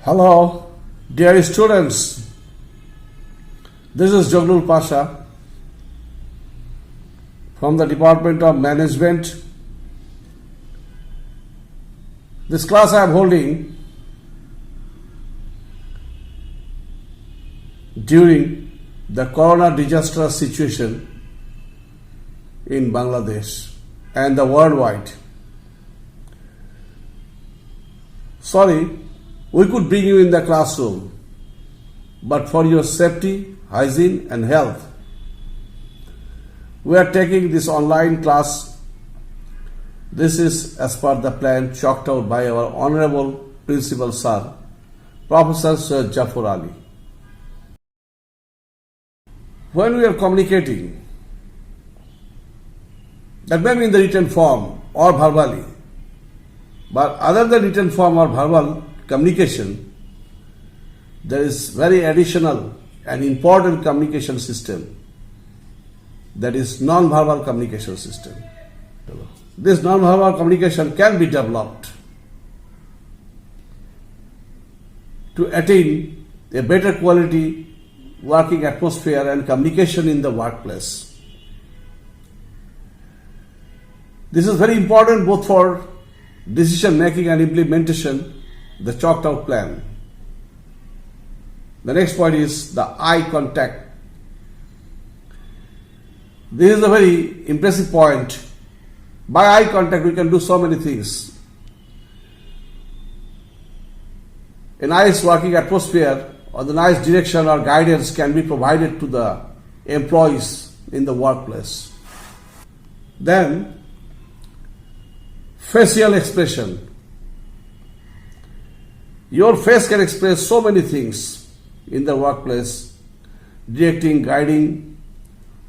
Hello, dear students. This is Pasha from the Department of Management. This class I am holding during the corona disaster situation in Bangladesh and the worldwide. Sorry, we could bring you in the classroom, but for your safety, hygiene and health, we are taking this online class. This is as per the plan chalked out by our Honorable Principal Sir, Professor Sir Jafar Ali. When we are communicating, that may be in the written form or verbally, but other than written form or verbal communication, there is very additional and important communication system, that is non-verbal communication system. This non-verbal communication can be developed to attain a better quality working atmosphere and communication in the workplace. This is very important both for decision making and implementation, the chalked out plan. The next point is the eye contact. This is a very impressive point. By eye contact, we can do so many things. A nice working atmosphere or the nice direction or guidance can be provided to the employees in the workplace. Then, facial expression. Your face can express so many things in the workplace, directing, guiding,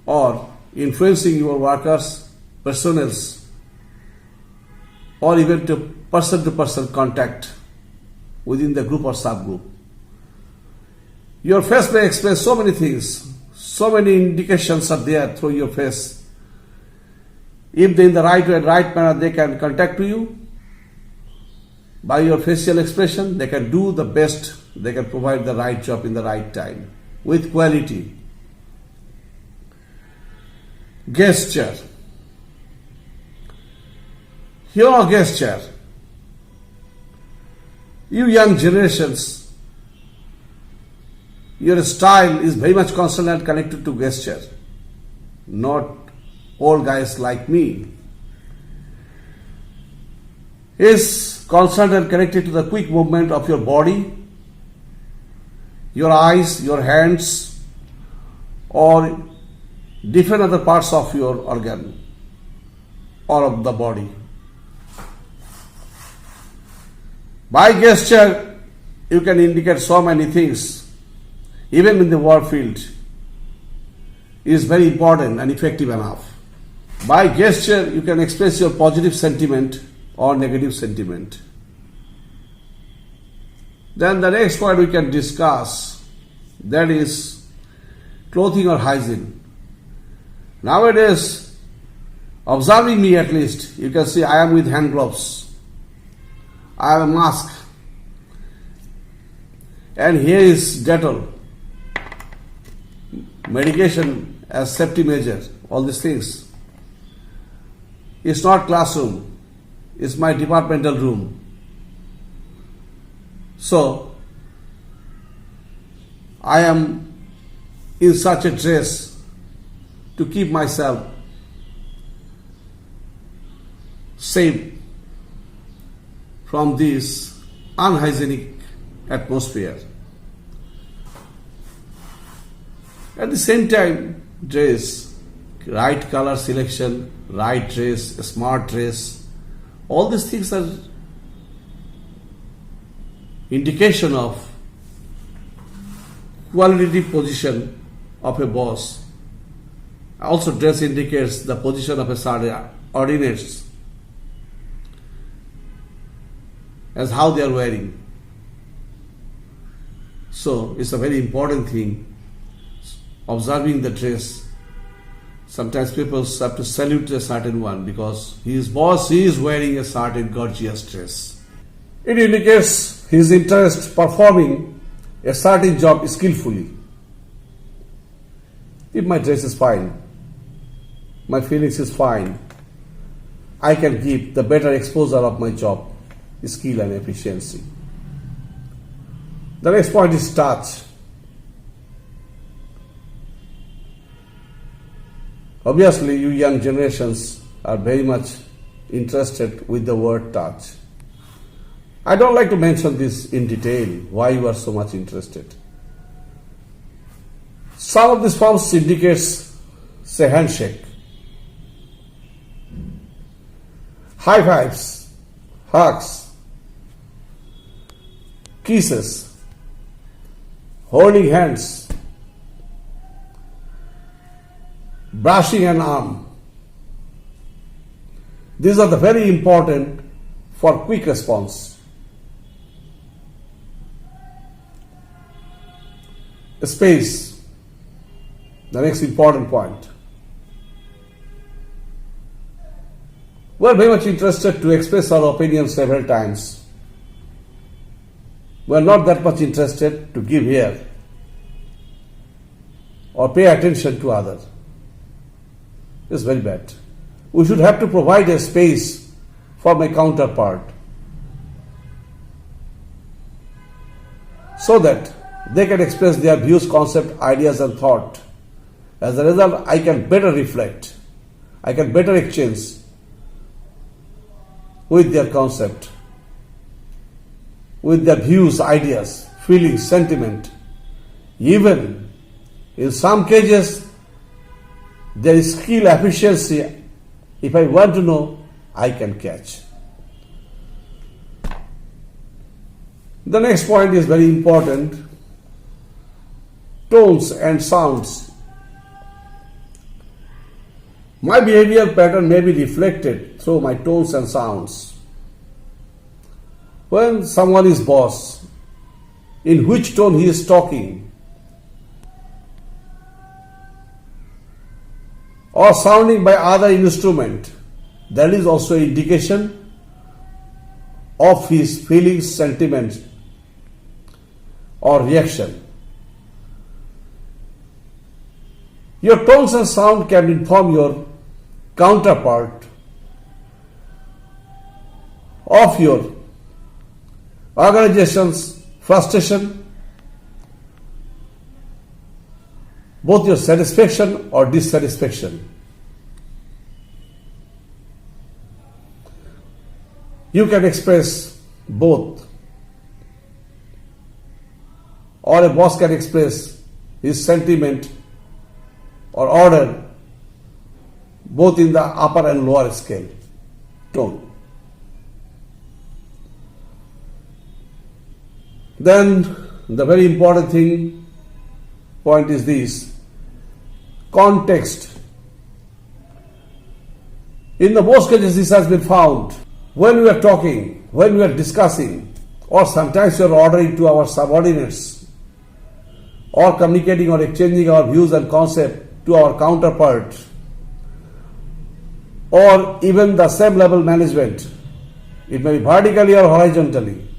or influencing your workers, personnels, or even to person contact within the group or subgroup. Your face may express so many things, so many indications are there through your face. If they in the right way, right manner, they can contact to you by your facial expression. They can do the best. They can provide the right job in the right time with quality. Gesture. Your gesture. You young generations, your style is very much constant and connected to gesture, not old guys like me. Is concerned and connected to the quick movement of your body, your eyes, your hands, or different other parts of your organ or of the body. By gesture, you can indicate so many things, even in the work field. It is very important and effective enough. By gesture, you can express your positive sentiment or negative sentiment. Then the next point we can discuss, that is clothing or hygiene. Nowadays, observing me at least, you can see I am with hand gloves, I have a mask, and here is Dettol, medication as safety measure, all these things. It's not classroom, it's my departmental room. So, I am in such a dress to keep myself safe from this unhygienic atmosphere. At the same time, dress, right color selection, right dress, smart dress, all these things are indication of qualitative position of a boss. Also, dress indicates the position of a subordinates as how they are wearing. So, it's a very important thing. Observing the dress, sometimes people have to salute a certain one because his boss is wearing a certain gorgeous dress. It indicates his interest performing a certain job skillfully. If my dress is fine, my feelings is fine, I can give the better exposure of my job, skill and efficiency. The next point is touch. Obviously, you young generations are very much interested with the word touch. I don't like to mention this in detail, why you are so much interested. Some of these forms indicates, say, handshake, high fives, hugs, kisses, holding hands, brushing an arm. These are the very important for quick response. Space, the next important point. We are very much interested to express our opinions several times. We are not that much interested to give ear or pay attention to others. It's very bad. We should have to provide a space for my counterpart so that they can express their views, concept, ideas and thought. As a result, I can better reflect. I can better exchange with their concept, with their views, ideas, feelings, sentiment. Even in some cases, there is skill, efficiency. If I want to know, I can catch. The next point is very important. Tones and sounds. My behavioral pattern may be reflected through my tones and sounds. When someone is boss, in which tone he is talking, or sounding by other instrument, that is also indication of his feelings, sentiments or reaction. Your tones and sound can inform your counterpart of your organization's frustration, both your satisfaction or dissatisfaction. You can express both, or a boss can express his sentiment or order both in the upper and lower scale tone. Then the very important point is this: context. In the most cases this has been found when we are talking, when we are discussing, or sometimes we are ordering to our subordinates, or communicating or exchanging our views and concepts to our counterpart, or even the same level management. It may be vertically or horizontally.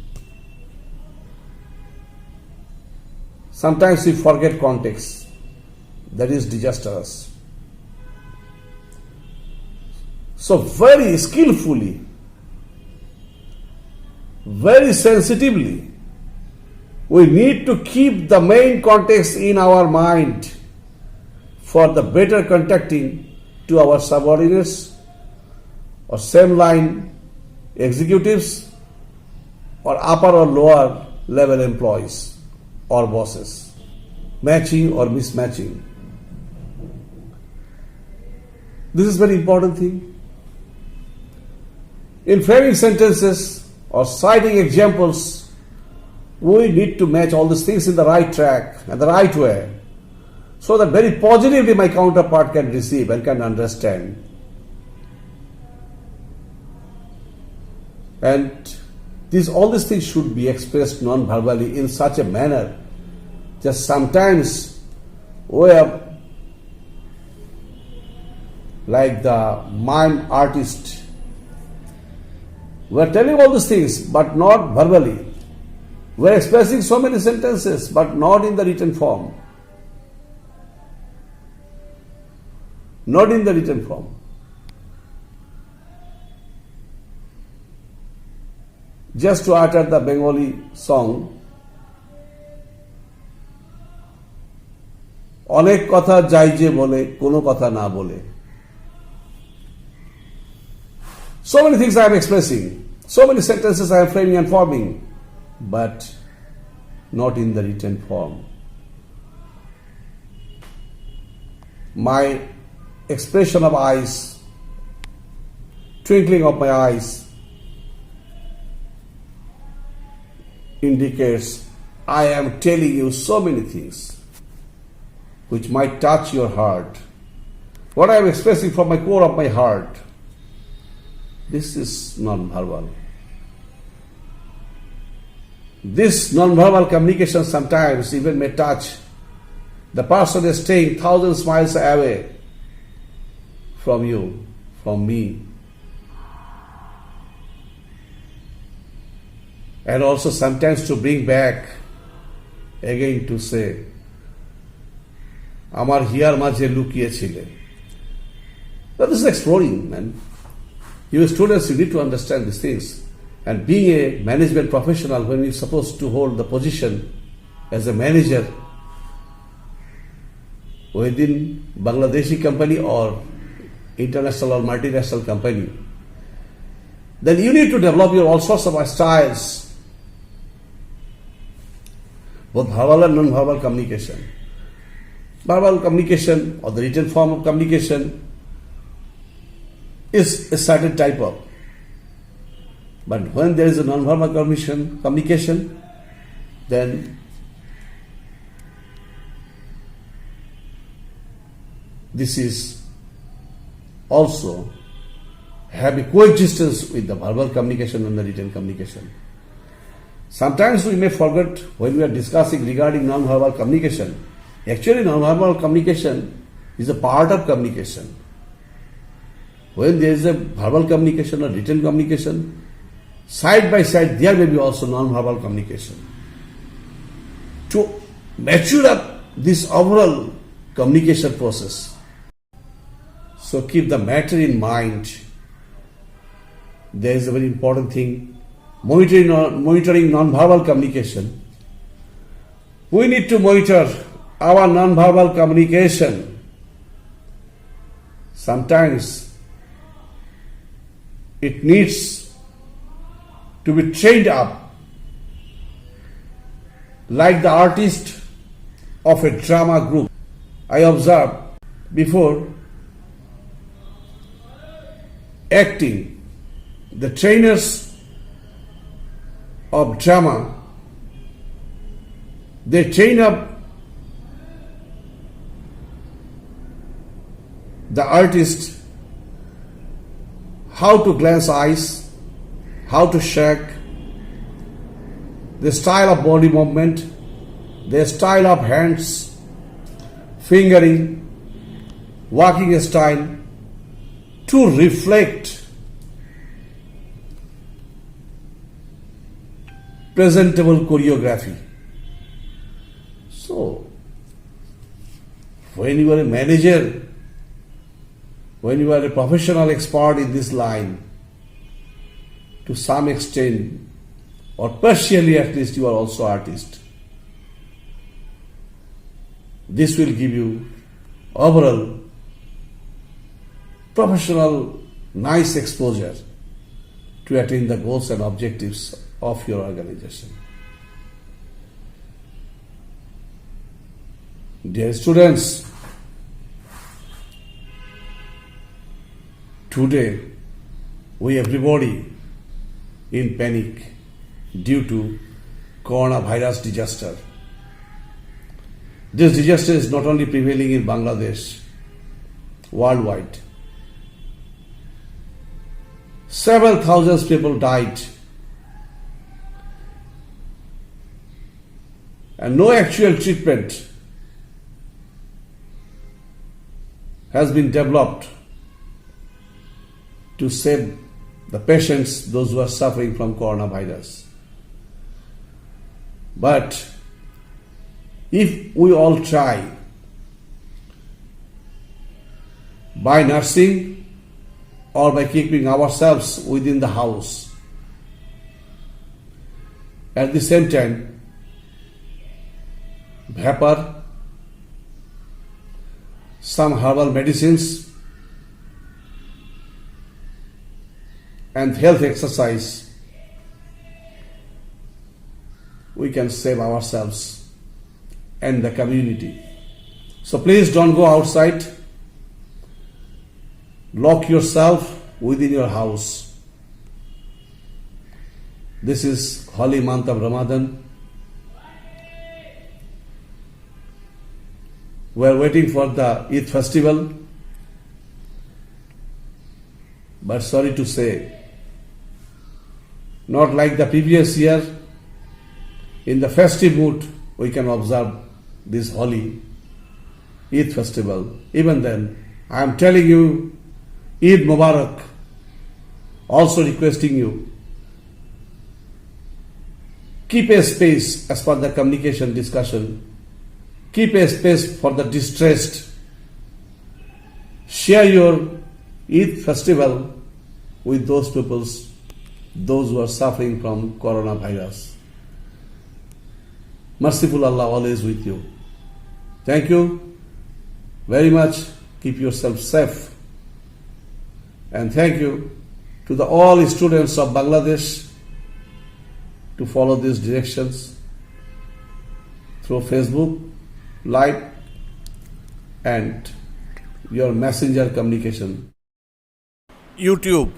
Sometimes we forget context. That is disastrous. So very skillfully, very sensitively, we need to keep the main context in our mind for the better contacting to our subordinates or same line executives or upper or lower level employees or bosses, matching or mismatching. This is very important thing. In framing sentences or citing examples, we need to match all these things in the right track and the right way, so that very positively my counterpart can receive and can understand. And all these things should be expressed non-verbally in such a manner. Just sometimes we are like the mime artist. We are telling all these things, but not verbally. We are expressing so many sentences, but not in the written form. Not in the written form. Just to utter the Bengali song, অনেক কথা যাই যে বলে কোনো কথা না বলে. So many things I am expressing, so many sentences I am framing and forming, but not in the written form. My expression of eyes, twinkling of my eyes, indicates I am telling you so many things which might touch your heart. What I am expressing from my core of my heart, this is non-verbal. This non-verbal communication sometimes even may touch the person is staying thousands of miles away from you, from me. And also sometimes to bring back again to say, আমার here মাঝে লুকিয়ে ছিলে. That is exploring, man. You students, you need to understand these things. And being a management professional, when you're supposed to hold the position as a manager within Bangladeshi company or international or multinational company, then you need to develop your all sorts of styles, both verbal and non-verbal communication. Verbal communication or the written form of communication is a certain type of. But when there is a non-verbal communication, then this is also have a coexistence with the verbal communication and the written communication. Sometimes we may forget when we are discussing regarding non-verbal communication. Actually, non-verbal communication is a part of communication. When there is a verbal communication or written communication, side by side there may be also non-verbal communication. To mature up this overall communication process, so keep the matter in mind. There is a very important thing, monitoring non-verbal communication. We need to monitor our non-verbal communication. Sometimes it needs to be trained up like the artist of a drama group. I observe before acting, the trainers of drama, they train up the artist how to glance eyes, how to shake, the style of body movement, the style of hands, fingering, walking style, to reflect presentable choreography. So, when you are a manager, when you are a professional expert in this line, to some extent, or partially at least, you are also artist. This will give you overall professional nice exposure to attain the goals and objectives of your organization. Dear students, today we everybody in panic due to coronavirus disaster. This disaster is not only prevailing in Bangladesh, worldwide. Several thousands people died, and no actual treatment has been developed to save the patients, those who are suffering from coronavirus. But if we all try by nursing or by keeping ourselves within the house, at the same time, vapor, some herbal medicines, and health exercise, we can save ourselves and the community. So please don't go outside. Lock yourself within your house. This is holy month of Ramadan. We are waiting for the Eid festival. But sorry to say, not like the previous year, in the festive mood we can observe this holy Eid festival. Even then, I am telling you, Eid Mubarak. Also requesting you, keep a space as per the communication discussion. Keep a space for the distressed. Share your Eid festival with those peoples, those who are suffering from coronavirus. Merciful Allah always with you. Thank you very much. Keep yourself safe. And thank you to all students of Bangladesh to follow these directions through Facebook, Live, and your messenger communication. YouTube.